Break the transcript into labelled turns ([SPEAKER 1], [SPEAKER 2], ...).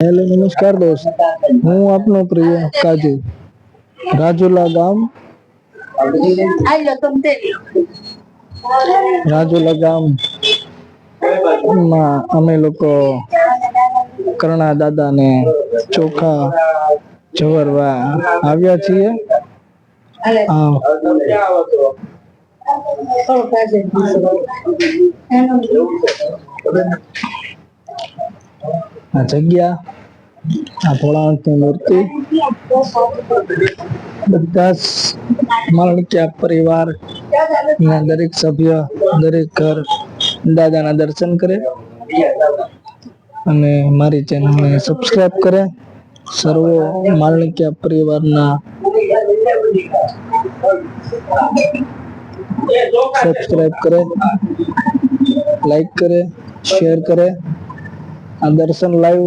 [SPEAKER 1] Hello નમસ્કાર દોસ્ત, હું આપનો પ્રિય કાજુ રાજુલા ગામ રાજુલા ગામમાં અમે લોકો કરણા દાદાને ચોખા જવરવા આવ્યા છીએ. આ જગ્યા, આ ભોળાનાથની મૂર્તિ, બધા જ માણક્યા પરિવાર ના દરેક સભ્ય દરેક ઘર દાદાના દર્શન કરે અને મારી ચેનલને સબસ્ક્રાઇબ કરે. સર્વ માણક્યા પરિવારના સબસ્ક્રાઇબ કરે, લાઈક કરે, શેર કરે. આ દર્શન લાઈવ